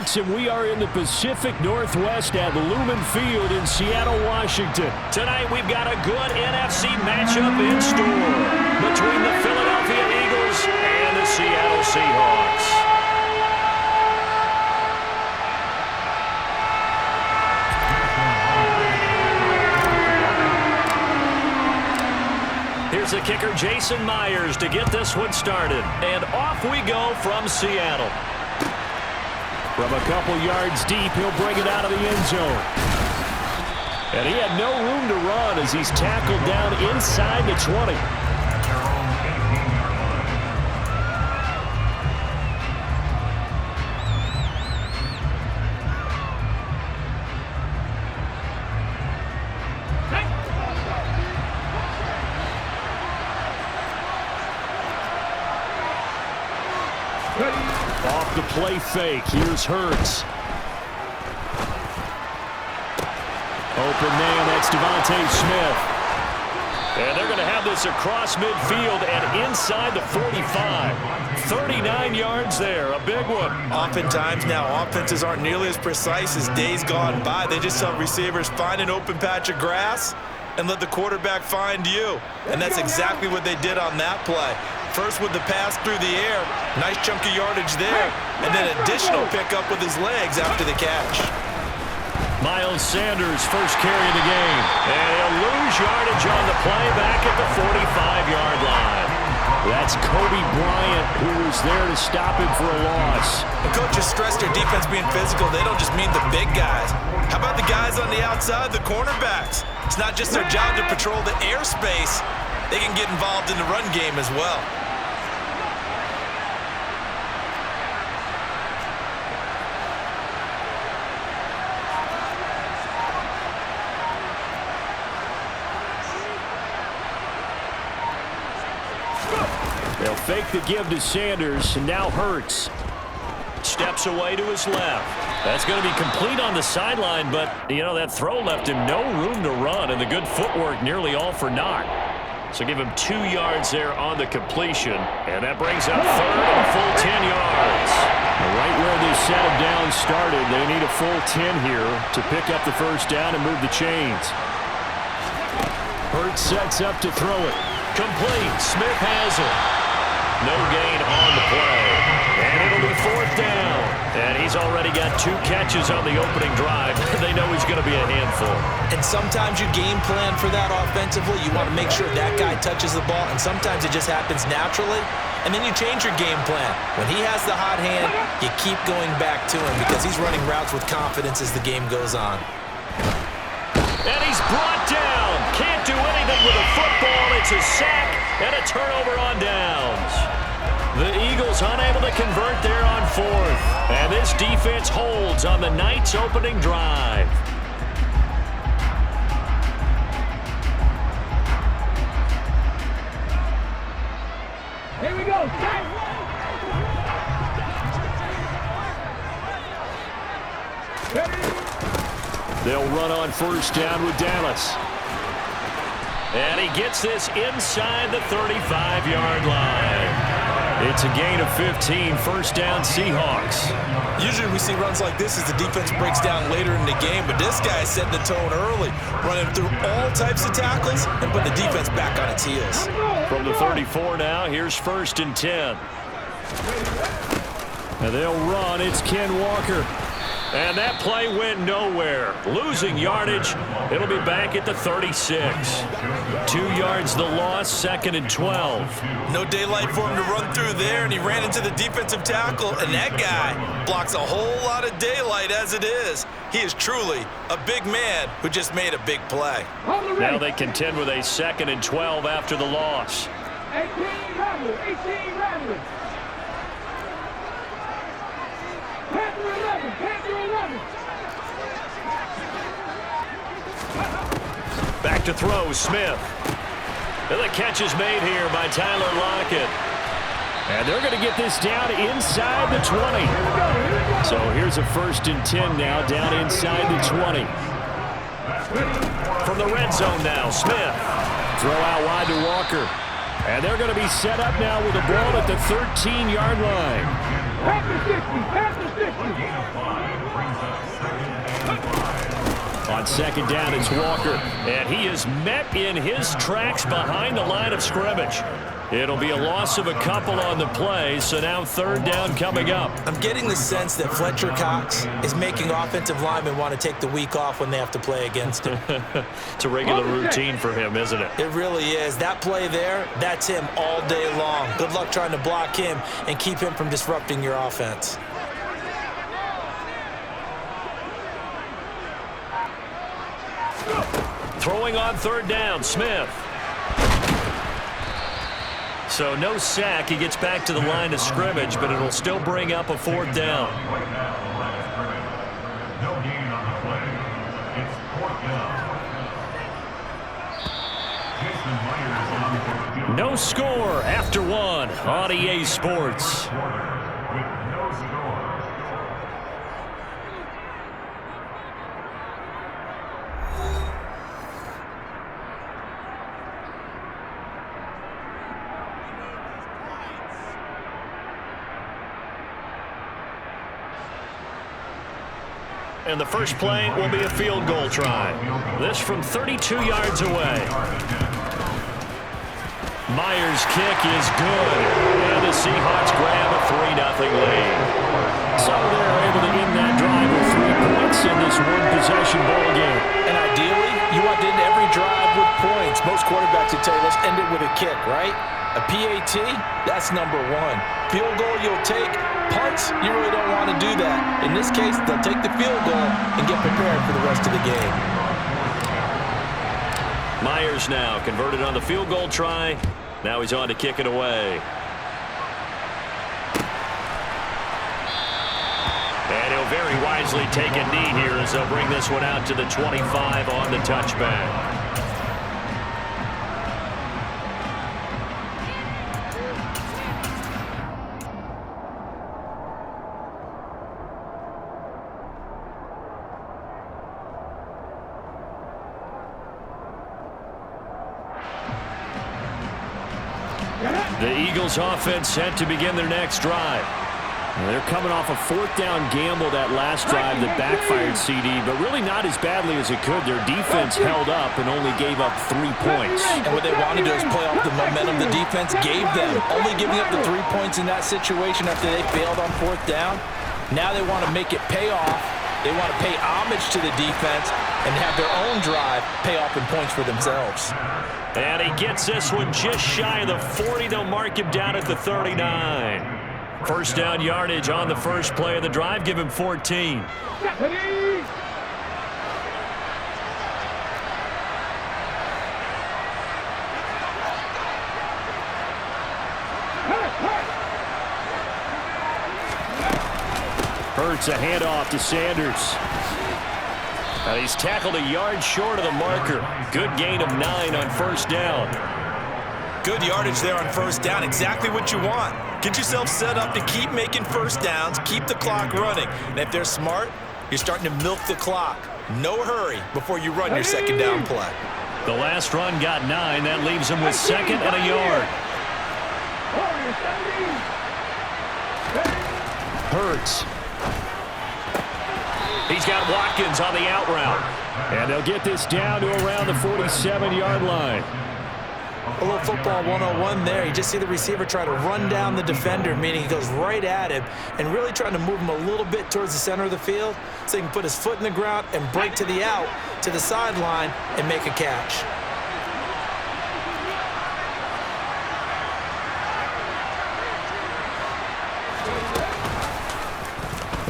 Sports, and we are in the Pacific Northwest at Lumen Field in Seattle, Washington. Tonight we've got a good NFC matchup in store between the Philadelphia Eagles and the Seattle Seahawks. Here's the kicker, Jason Myers, to get this one started. And off we go from Seattle. From a couple yards deep, he'll bring it out of the end zone. And he had no room to run as he's tackled down inside the 20. Off the play fake. Here's Hurts. Open man, that's Devontae Smith. And they're going to have this across midfield and inside the 45. 39 yards there, a big one. Oftentimes now, offenses aren't nearly as precise as days gone by. They just tell receivers, find an open patch of grass and let the quarterback find you. And that's exactly what they did on that play. First with the pass through the air, nice chunk of yardage there, and then additional pickup with his legs after the catch. Miles Sanders, first carry of the game. And he'll lose yardage on the play back at the 45-yard line. That's Kobe Bryant, who was there to stop him for a loss. The coaches stress their defense being physical. They don't just mean the big guys. How about the guys on the outside, the cornerbacks? It's not just their job to patrol the airspace. They can get involved in the run game as well. They'll fake the give to Sanders, and now Hurts. Steps away to his left. That's going to be complete on the sideline, but, you know, that throw left him no room to run, and the good footwork nearly all for naught. So give him 2 yards there on the completion, and that brings up third and a full 10 yards. Right where this set of downs started, they need a full 10 here to pick up the first down and move the chains. Hurts sets up to throw it. Complete. Smith has it. No gain on the play. And it'll be fourth down. And he's already got 2 catches on the opening drive. They know he's going to be a handful. And sometimes you game plan for that offensively. You want to make sure that guy touches the ball, and sometimes it just happens naturally. And then you change your game plan. When he has the hot hand, you keep going back to him because he's running routes with confidence as the game goes on. And he's brought down. Can't do anything with a football. It's a sack and a turnover on downs. The Eagles unable to convert there on fourth. And this defense holds on the night's opening drive. Here we go. They'll run on first down with Dallas. And he gets this inside the 35-yard line. It's a gain of 15, first down Seahawks. Usually we see runs like this as the defense breaks down later in the game, but this guy is setting the tone early, running through all types of tackles and putting the defense back on its heels. From the 34 now, here's first and 10. And they'll run. It's Ken Walker. And that play went nowhere. Losing yardage. It'll be back at the 36. 2 yards the loss, second and 12. No daylight for him to run through there, and he ran into the defensive tackle, and that guy blocks a whole lot of daylight as it is. He is truly a big man who just made a big play. Now they contend with a second and 12 after the loss. 18 Rattler, 18 Rattler. Panther 11, Panther 11. Back to throw, Smith. And the catch is made here by Tyler Lockett. And they're going to get this down inside the 20. So here's a first and 10 now, down inside the 20. From the red zone now, Smith. Throw out wide to Walker. And they're going to be set up now with the ball at the 13-yard line. Panther 50, Panther 50. On second down, it's Walker. And he is met in his tracks behind the line of scrimmage. It'll be a loss of a couple on the play, so now third down coming up. I'm getting the sense that Fletcher Cox is making offensive linemen want to take the week off when they have to play against him. It's a regular routine for him, isn't it? It really is. That play there, that's him all day long. Good luck trying to block him and keep him from disrupting your offense. Throwing on third down, Smith. So no sack. He gets back to the line of scrimmage, but it'll still bring up a fourth down. No score after one on EA Sports. And the first play will be a field goal try. This from 32 yards away. Myers' kick is good. And the Seahawks grab a 3-0 lead. So they're able to end that drive with 3 points in this one-possession ball game. And ideally, you want to end every drive with points. Most quarterbacks would tell you, let's end it with a kick, right? A PAT, that's number one. Field goal you'll take. Punts, you really don't want to do that. In this case, they'll take the field goal and get prepared for the rest of the game. Myers now converted on the field goal try. Now he's on to kick it away. And he'll very wisely take a knee here as they'll bring this one out to the 25 on the touchback. The Eagles offense set to begin their next drive. They're coming off a fourth down gamble that last drive that backfired CD, but really not as badly as it could. Their defense held up and only gave up 3 points. And what they wanted to do is play off the momentum the defense gave them. Only giving up the 3 points in that situation after they failed on fourth down. Now they want to make it pay off. They want to pay homage to the defense and have their own drive pay off in points for themselves. And he gets this one just shy of the 40. They'll mark him down at the 39. First down yardage on the first play of the drive. Give him 14. Hurts a handoff to Sanders. And he's tackled a yard short of the marker. Good gain of 9 on first down. Good yardage there on first down. Exactly what you want. Get yourself set up to keep making first downs, keep the clock running. And if they're smart, you're starting to milk the clock. No hurry before you run your second down play. The last run got 9. That leaves him with second and a yard. Hurts. He's got Watkins on the out route. And they'll get this down to around the 47-yard line. A little football 101 there. You just see the receiver try to run down the defender, meaning he goes right at him and really trying to move him a little bit towards the center of the field so he can put his foot in the ground and break to the out, to the sideline, and make a catch.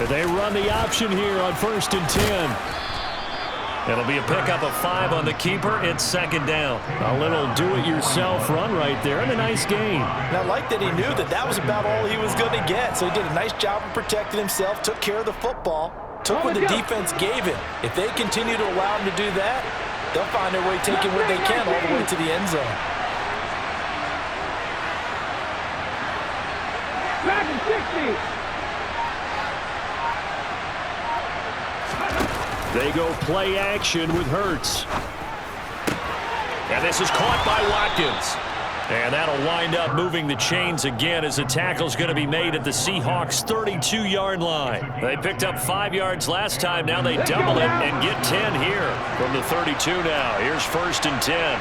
They run the option here on 1st and 10. It'll be a pickup of 5 on the keeper. It's second down. A little do-it-yourself run right there and a nice gain. And I like that he knew that that was about all he was going to get. So he did a nice job of protecting himself, took care of the football, took what the defense gave him. If they continue to allow him to do that, they'll find their way taking what they can all the way to the end zone. Back in 60. They go play action with Hurts. And this is caught by Watkins. And that'll wind up moving the chains again as the tackle's going to be made at the Seahawks' 32-yard line. They picked up 5 yards last time. Now they double it and get 10 here from the 32 now. Here's 1st and 10.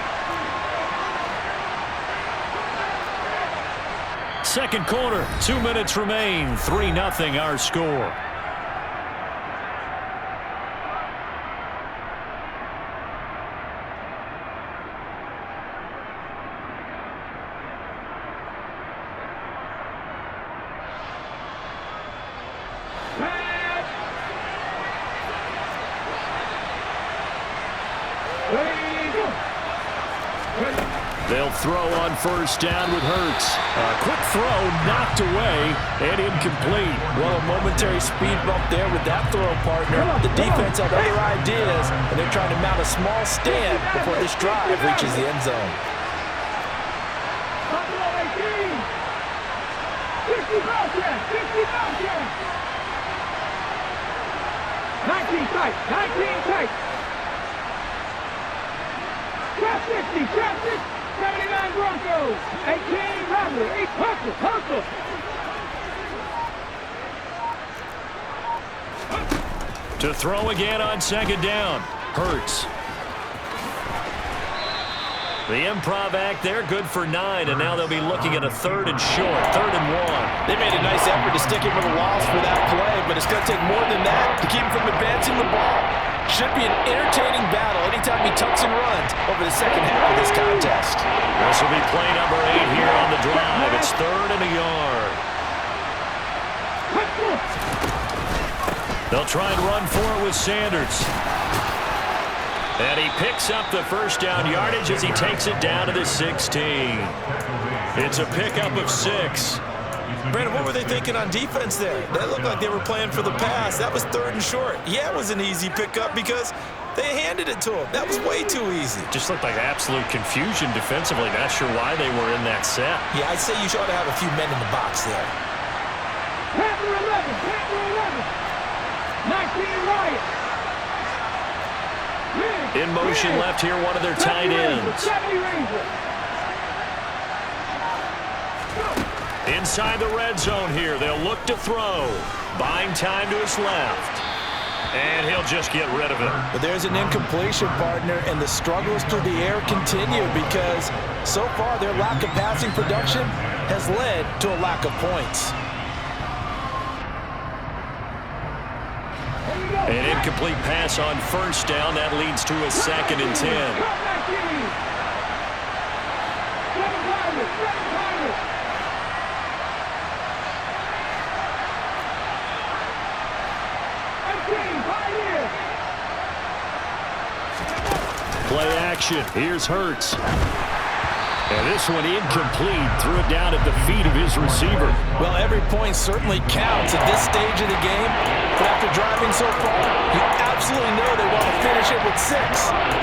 Second quarter, 2 minutes remain. 3-0 our score. They'll throw on 1st down with Hurts. A quick throw knocked away and incomplete. Well, a momentary speed bump there with that throw, partner. The defense had other ideas, and they're trying to mount a small stand before this drive reaches the end zone. 19 tight, 19 tight. Trap 60, trap 60, 79 Broncos, 18 Rattler, 8 hustle. To throw again on 2nd down. Hurts. The improv act there, good for 9, and now they'll be looking at a 3rd and short, 3rd and 1. They made a nice effort to stick him with a loss for that play, but it's going to take more than that to keep him from advancing the ball. Should be an entertaining battle anytime he tucks and runs over the second half of this contest. This will be play number 8 here on the drive. It's 3rd and a yard. They'll try and run for it with Sanders. And he picks up the 1st down yardage as he takes it down to the 16. It's a pickup of 6. Brandon, what were they thinking on defense there? That looked like they were playing for the pass. That was 3rd and short. Yeah, it was an easy pickup because they handed it to him. That was way too easy. Just looked like absolute confusion defensively. Not sure why they were in that set. Yeah, I'd say you ought to have a few men in the box there. Panther 11, 19 Wyatt. In motion left here, one of their tight ends. Inside the red zone here, they'll look to throw. Buying time to his left. And he'll just get rid of it. But there's an incompletion, partner, and the struggles through the air continue because so far their lack of passing production has led to a lack of points. An incomplete pass on 1st down. That leads to a 2nd and 10. Play action. Here's Hurts. And this one incomplete. Threw it down at the feet of his receiver. Well, every point certainly counts at this stage of the game. But after driving so far, you absolutely know they want to finish it with 6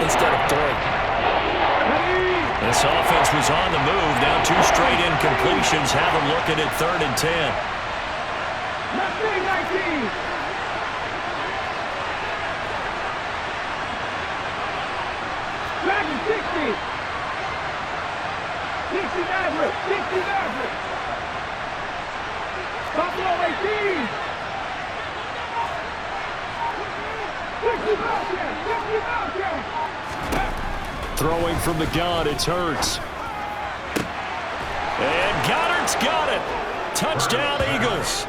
instead of 3. This offense was on the move. Now 2 straight incompletions have them looking at 3rd and 10. 19. Dragon 60. 60 Maverick. 60 Maverick. Buffalo 18. 60 Bobcat. 60 Bobcat. Throwing from the gun, it's Hurts. And Goddard's got it. Touchdown, Eagles.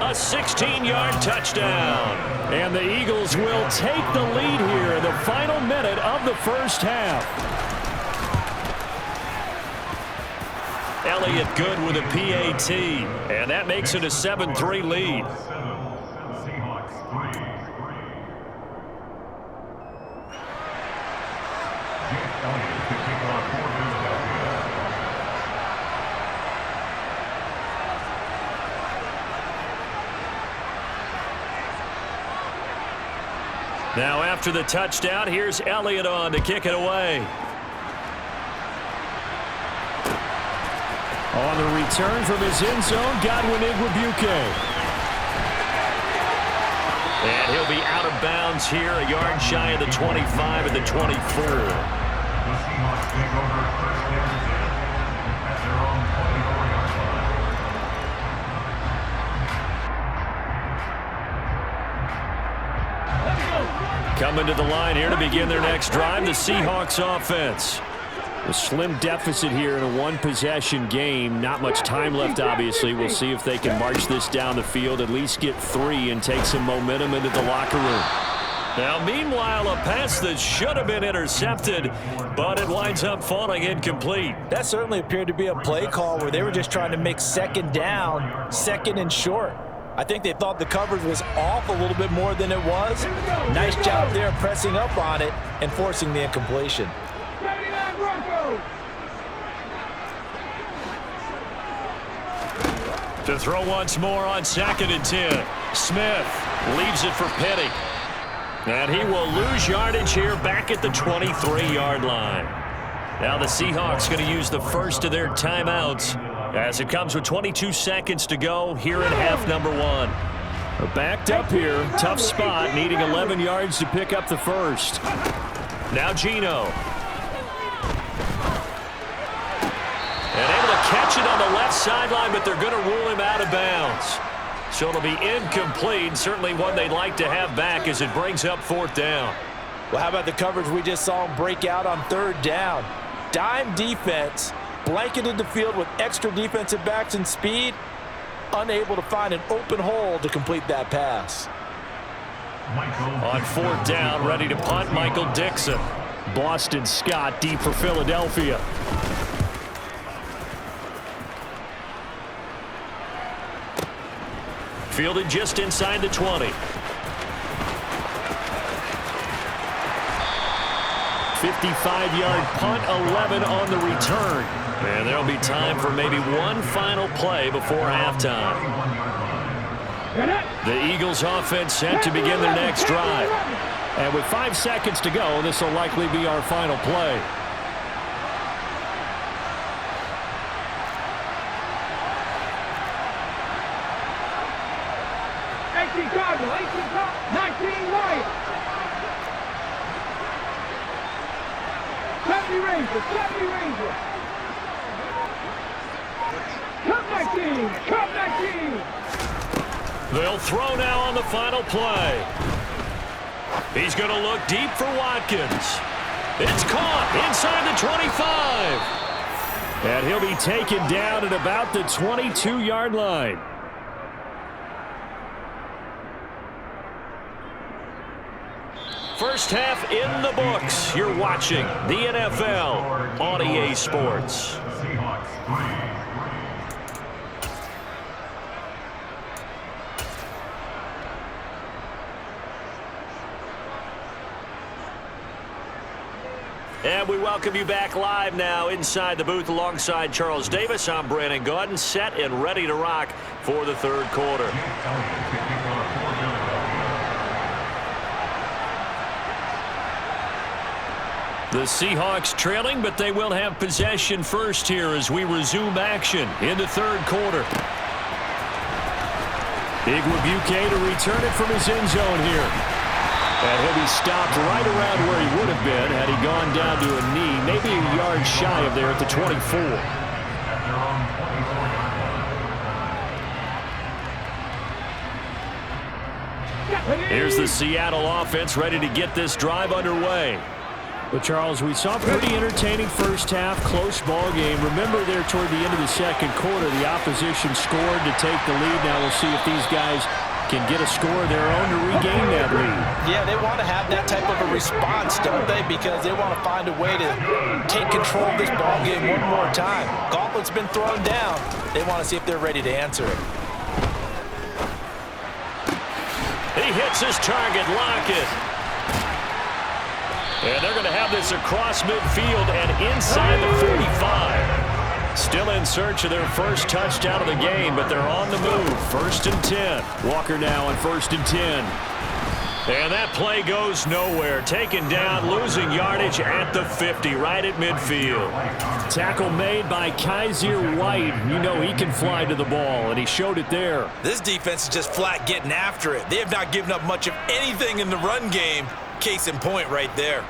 A 16-yard touchdown. And the Eagles will take the lead here in the final minute of the 1st half. Elliott good with a PAT. And that makes it a 7-3 lead. Now after the touchdown, here's Elliott on to kick it away. On the return from his end zone, Godwin Igwebuike. And he'll be out of bounds here, a yard shy of the 25 at the 24. Coming to the line here to begin their next drive, the Seahawks offense. A slim deficit here in a one-possession game. Not much time left, obviously. We'll see if they can march this down the field, at least get 3, and take some momentum into the locker room. Now, meanwhile, a pass that should have been intercepted, but it winds up falling incomplete. That certainly appeared to be a play call where they were just trying to make second down, second and short. I think they thought the coverage was off a little bit more than it was. Nice job there pressing up on it and forcing the incompletion. 79 Broncos. To throw once more on 2nd and 10. Smith leaves it for Petty. And he will lose yardage here back at the 23-yard line. Now the Seahawks going to use the first of their timeouts as it comes with 22 seconds to go here in half number 1. They're backed up here. Tough spot, needing 11 yards to pick up the first. Now Geno. And able to catch it on the left sideline, but they're going to rule him out of bounds. So it'll be incomplete. Certainly one they'd like to have back as it brings up 4th down. Well, how about the coverage we just saw him break out on 3rd down? Dime defense, blanketed the field with extra defensive backs and speed, unable to find an open hole to complete that pass. On 4th down, ready to punt, Michael Dixon. Boston Scott deep for Philadelphia. Fielded just inside the 20. 55-yard punt, 11 on the return. And there'll be time for maybe one final play before halftime. The Eagles offense set to begin their next drive. And with 5 seconds to go, this will likely be our final play. 18 Cardinal, 18 Cardinal, 19 Lions. 70 Rangers, 70 Rangers. Cup 19. They'll throw now on the final play. He's going to look deep for Watkins. It's caught inside the 25. And he'll be taken down at about the 22-yard line. First half in the books. You're watching the NFL on EA Sports. And we welcome you back live now inside the booth alongside Charles Davis. I'm Brandon Gaudin, set and ready to rock for the third quarter. The Seahawks trailing, but they will have possession first here as we resume action in the third quarter. Igwebuike to return it from his end zone here. And he'll be stopped right around where he would have been had he gone down to a knee, maybe a yard shy of there at the 24. Here's the Seattle offense ready to get this drive underway. But, Charles, we saw a pretty entertaining first half, close ball game. Remember there toward the end of the second quarter, the opposition scored to take the lead. Now we'll see if these guys can get a score of their own to regain that lead. Yeah, they want to have that type of a response, don't they? Because they want to find a way to take control of this ball game one more time. Gauntlet's been thrown down. They want to see if they're ready to answer it. He hits his target, Lockett. And they're going to have this across midfield and inside the 45. Still in search of their first touchdown of the game, but they're on the move. 1st and 10. Walker now on 1st and 10. And that play goes nowhere. Taken down, losing yardage at the 50, right at midfield. Tackle made by Kaiser White. You know he can fly to the ball, and he showed it there. This defense is just flat getting after it. They have not given up much of anything in the run game. Case in point right there.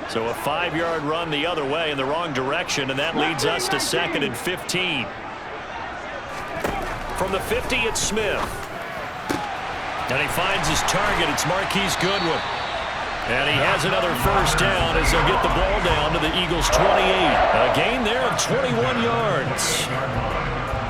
So a 5-yard run the other way in the wrong direction, and that leads us to 2nd and 15. From the 50, it's Smith. And he finds his target. It's Marquise Goodwin. And he has another first down as they'll get the ball down to the Eagles' 28. A gain there of 21 yards.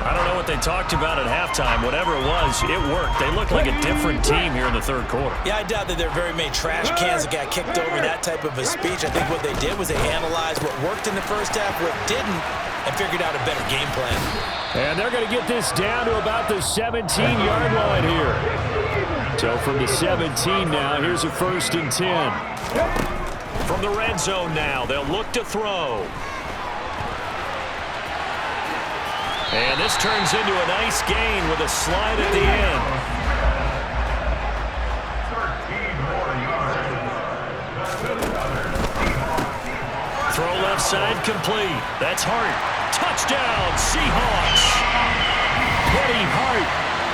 I don't know what they talked about at halftime. Whatever it was, it worked. They looked like a different team here in the third quarter. Yeah, I doubt that there are very many trash cans that got kicked over that type of a speech. I think what they did was they analyzed what worked in the first half, what didn't, and figured out a better game plan. And they're going to get this down to about the 17-yard line here. So from the 17 now, here's a 1st and 10. From the red zone now, they'll look to throw. And this turns into a nice gain with a slide at the end. 13 more yards. Throw left side complete. That's Hart. Touchdown, Seahawks. Petty Hart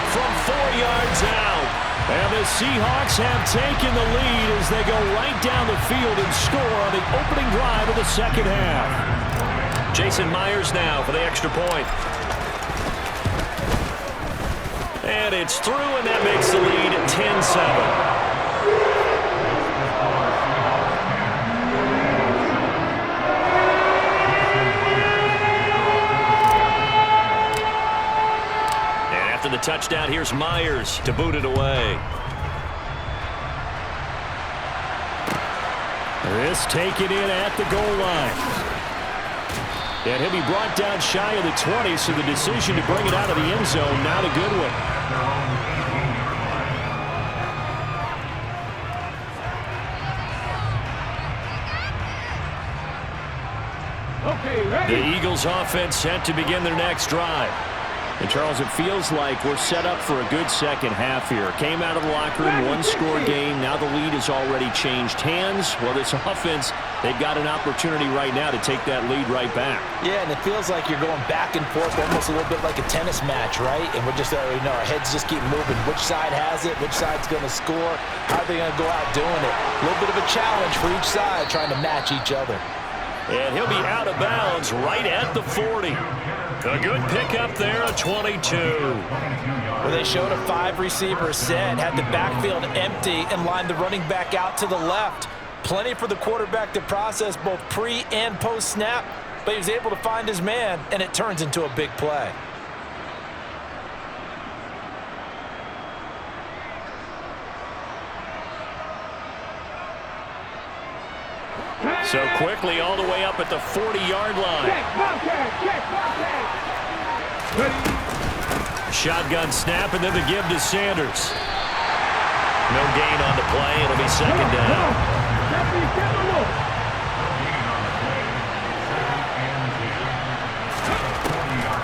from 4 yards out. And the Seahawks have taken the lead as they go right down the field and score on the opening drive of the second half. Jason Myers now for the extra point. And it's through, and that makes the lead 10-7. The touchdown, here's Myers to boot it away. This taken in at the goal line. And he'll be brought down shy of the 20, so the decision to bring it out of the end zone now to Goodwin. The Eagles offense set to begin their next drive. And, Charles, it feels like we're set up for a good second half here. Came out of the locker room, one-score game. Now the lead has already changed hands. Well, this offense, they've got an opportunity right now to take that lead right back. Yeah, and it feels like you're going back and forth, almost a little bit like a tennis match, right? And we're just, our heads just keep moving. Which side has it? Which side's going to score? How are they going to go out doing it? A little bit of a challenge for each side, trying to match each other. And he'll be out of bounds right at the 40. A good pickup there, a 22. Well, they showed a 5-receiver set, had the backfield empty, and lined the running back out to the left. Plenty for the quarterback to process both pre- and post-snap, but he was able to find his man, and it turns into a big play. So quickly all the way up at the 40-yard line. Shotgun snap, and then the give to Sanders. No gain on the play. It'll be second down.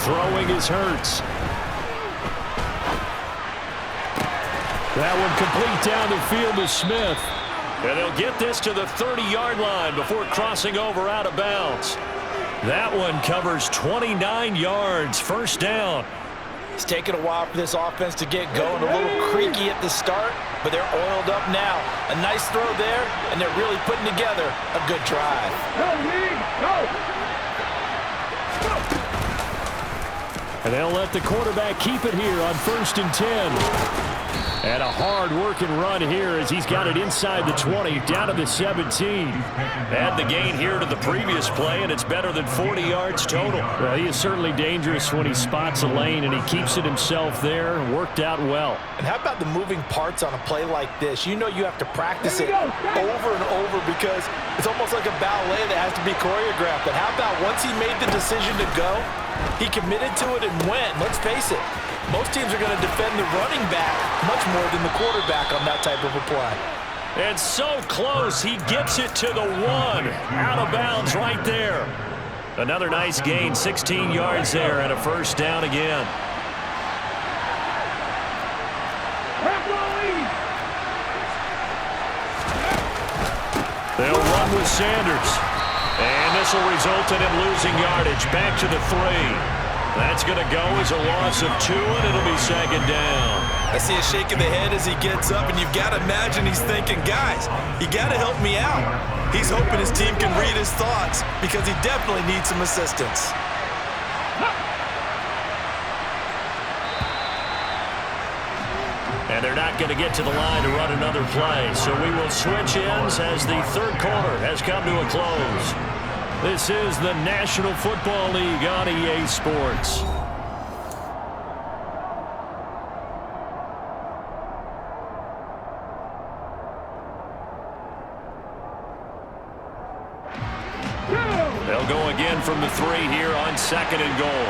Throwing is Hurts. That one complete down the field to Smith. And they'll get this to the 30-yard line before crossing over out of bounds. That one covers 29 yards. First down. It's taken a while for this offense to get going. A little creaky at the start, but they're oiled up now. A nice throw there, and they're really putting together a good drive. And they'll let the quarterback keep it here on 1st and 10. And a hard-working run here as he's got it inside the 20, down to the 17. Add the gain here to the previous play, and it's better than 40 yards total. Well, he is certainly dangerous when he spots a lane, and he keeps it himself there. Worked out well. And how about the moving parts on a play like this? You know you have to practice it over and over because it's almost like a ballet that has to be choreographed. But how about once he made the decision to go, he committed to it and went. Let's face it. Most teams are going to defend the running back much more than the quarterback on that type of a play. And so close, he gets it to the 1. Out of bounds right there. Another nice gain, 16 yards there, and a first down again. They'll run with Sanders. And this will result in him losing yardage back to the 3. That's going to go as a loss of 2, and it'll be second down. I see a shake of the head as he gets up, and you've got to imagine he's thinking, guys, you got to help me out. He's hoping his team can read his thoughts because he definitely needs some assistance. And they're not going to get to the line to run another play, so we will switch ends as the third quarter has come to a close. This is the National Football League on EA Sports. They'll go again from the 3 here on 2nd and goal.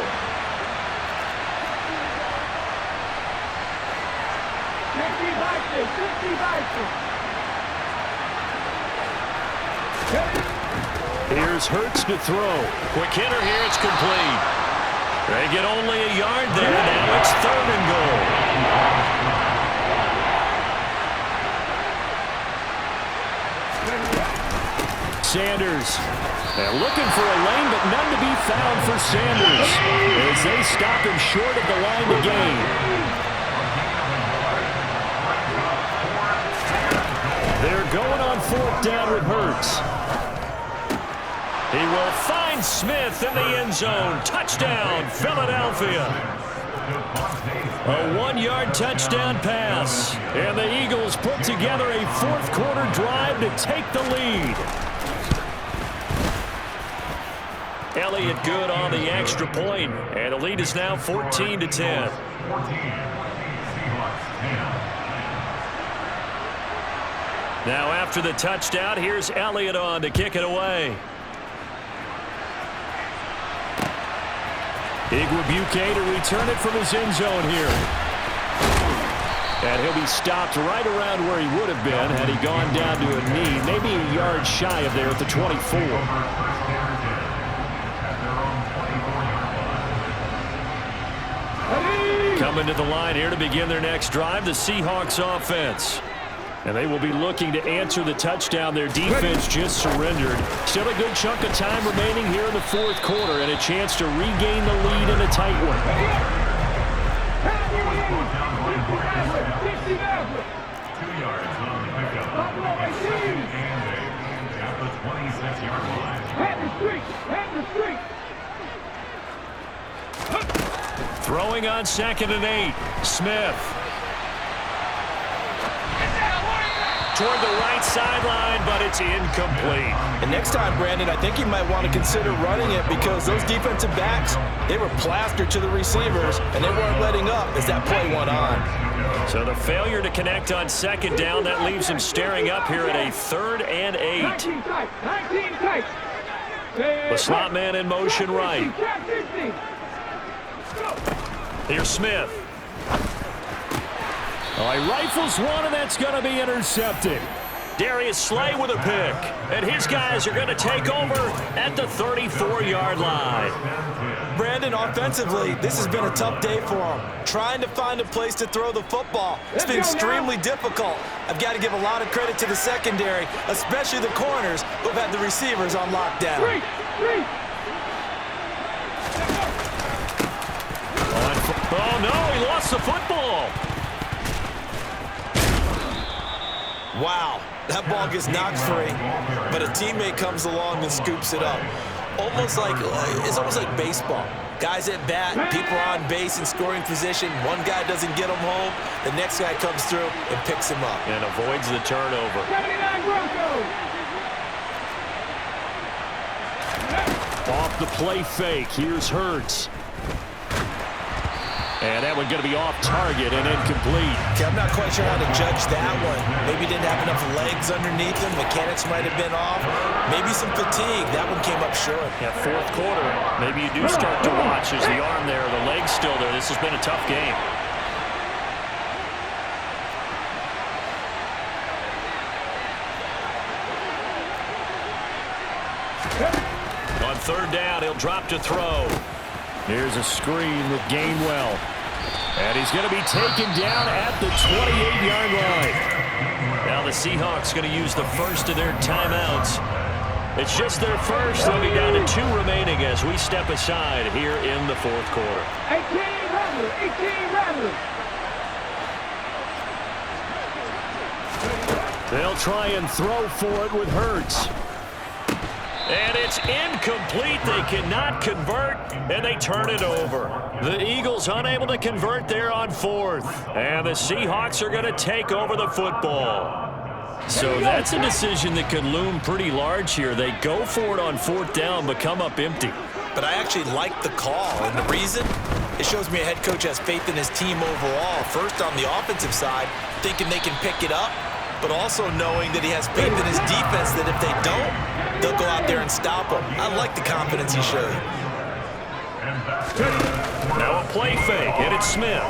Here's Hurts to throw. Quick hitter here, it's complete. They get only a yard there. Now it's 3rd and goal. Sanders. They're looking for a lane, but none to be found for Sanders as they stop him short of the line to gain. They're going on 4th down with Hurts. He will find Smith in the end zone. Touchdown, Philadelphia. A 1-yard touchdown pass. And the Eagles put together a 4th quarter drive to take the lead. Elliott good on the extra point, and the lead is now 14-10. Now after the touchdown, here's Elliott on to kick it away. Igwebuike to return it from his end zone here. And he'll be stopped right around where he would have been had he gone down to a knee, maybe a yard shy of there at the 24. Coming to the line here to begin their next drive, the Seahawks offense. And they will be looking to answer the touchdown their defense just surrendered. Still a good chunk of time remaining here in the 4th quarter and a chance to regain the lead in a tight one. Throwing on 2nd and 8. Smith. Toward the right sideline, but it's incomplete. And next time, Brandon, I think you might want to consider running it because those defensive backs, they were plastered to the receivers, and they weren't letting up as that play went on. So the failure to connect on 2nd down, that leaves him staring up here at a 3rd and 8. The slot man in motion right. Here's Smith. Oh, he rifles one, and that's going to be intercepted. Darius Slay with a pick. And his guys are going to take over at the 34-yard line. Brandon, offensively, this has been a tough day for him. Trying to find a place to throw the football. It's been extremely difficult. I've got to give a lot of credit to the secondary, especially the corners who've had the receivers on lockdown. Oh, no, he lost the football. Wow, that ball gets knocked free, but a teammate comes along and scoops it up. It's almost like baseball. Guys at bat, people are on base in scoring position. One guy doesn't get him home, the next guy comes through and picks him up. And avoids the turnover. Off the play fake, here's Hurts. And that one going to be off target and incomplete. Okay, I'm not quite sure how to judge that one. Maybe didn't have enough legs underneath him. Mechanics might have been off. Maybe some fatigue. That one came up short. Yeah, 4th quarter. Maybe you do start to watch as the arm there, the leg's still there. This has been a tough game. On 3rd down, he'll drop to throw. Here's a screen with Gainwell. And he's going to be taken down at the 28-yard line. Now the Seahawks going to use the first of their timeouts. It's just their first. They'll be down to 2 remaining as we step aside here in the 4th quarter. 18 rather. They'll try and throw for it with Hurts. And it's incomplete. They cannot convert, and they turn it over. The Eagles unable to convert there on fourth. And the Seahawks are going to take over the football. So that's a decision that could loom pretty large here. They go for it on fourth down, but come up empty. But I actually like the call, and the reason? It shows me a head coach has faith in his team overall. First, on the offensive side, thinking they can pick it up, but also knowing that he has faith in his defense that if they don't, they'll go out there and stop him. I like the confidence he showed. Now a play fake, and it's Smith.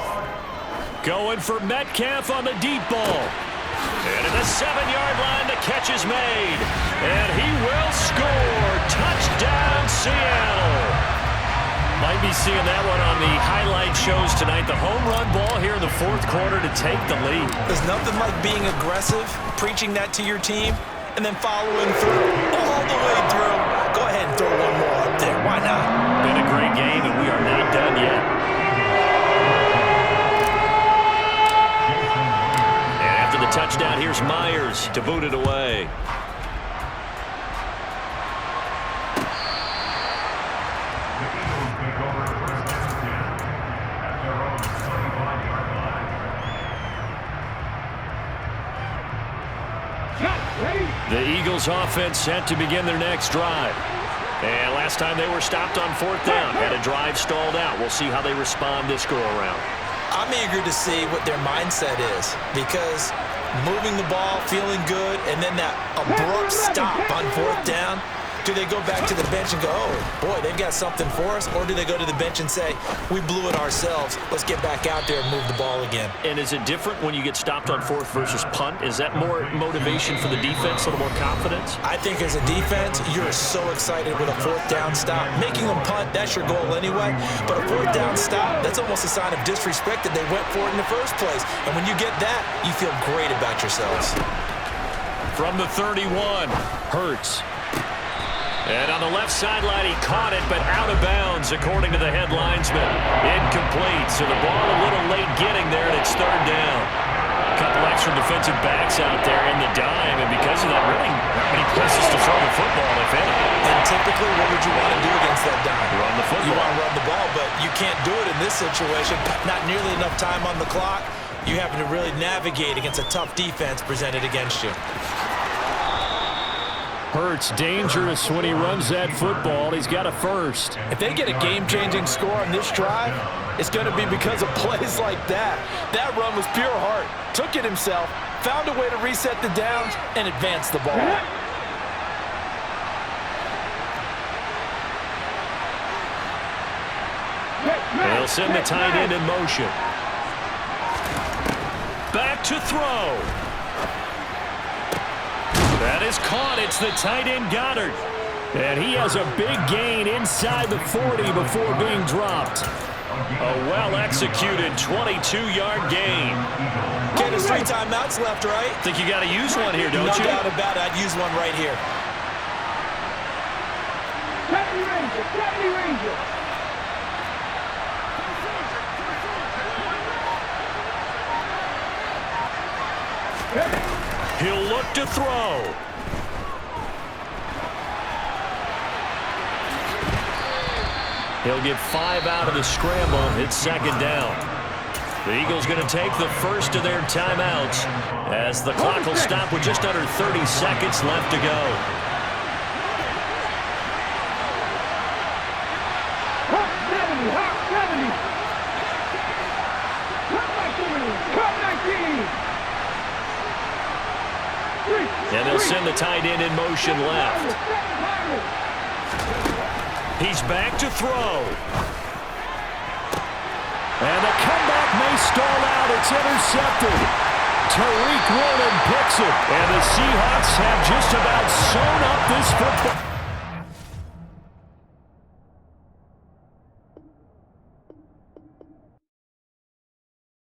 Going for Metcalf on the deep ball. And at the 7-yard line, the catch is made. And he will score. Touchdown, Seattle. Might be seeing that one on the highlight shows tonight. The home run ball here in the fourth quarter to take the lead. There's nothing like being aggressive, preaching that to your team, and then following through all the way through. Go ahead and throw one more up there. Why not? Been a great game, and we are not done yet. And after the touchdown, here's Myers to boot it away. The Eagles offense set to begin their next drive. And last time they were stopped on fourth down, had a drive stalled out. We'll see how they respond this go-around. I'm eager to see what their mindset is, because moving the ball, feeling good, and then that abrupt stop on fourth down, do they go back to the bench and go, oh, boy, they've got something for us? Or do they go to the bench and say, we blew it ourselves, let's get back out there and move the ball again? And is it different when you get stopped on fourth versus punt? Is that more motivation for the defense, a little more confidence? I think as a defense, you're so excited with a fourth down stop. Making them punt, that's your goal anyway. But a fourth down stop, that's almost a sign of disrespect that they went for it in the first place. And when you get that, you feel great about yourselves. From the 31, Hurts. And on the left sideline, he caught it, but out of bounds, according to the head linesman. Incomplete, so the ball a little late getting there, and it's third down. A couple extra defensive backs out there in the dime, and because of that, really not many places to throw the football, if any. And typically, what would you want to do against that dime? Run the football. You want to run the ball, but you can't do it in this situation. Not nearly enough time on the clock. You having to really navigate against a tough defense presented against you. Hurts dangerous when he runs that football. He's got a first. If they get a game-changing score on this drive, it's going to be because of plays like that. That run was pure heart. Took it himself, found a way to reset the downs, and advance the ball. They'll send the tight end in motion. Back to throw. That is caught. It's the tight end Goddard. And he has a big gain inside the 40 before being dropped. A well-executed 22-yard gain. Okay, there's 3 timeouts left, right? Think you got to use one here, don't you? No doubt about it. I'd use one right here. 70 Ranger. He'll look to throw. He'll get 5 out of the scramble. It's second down. The Eagles going to take the first of their timeouts as the clock will stop with just under 30 seconds left to go. And they'll send the tight end in motion left. He's back to throw. And the comeback may stall out. It's intercepted. Tariq Woolen picks it. And the Seahawks have just about sewn up this football.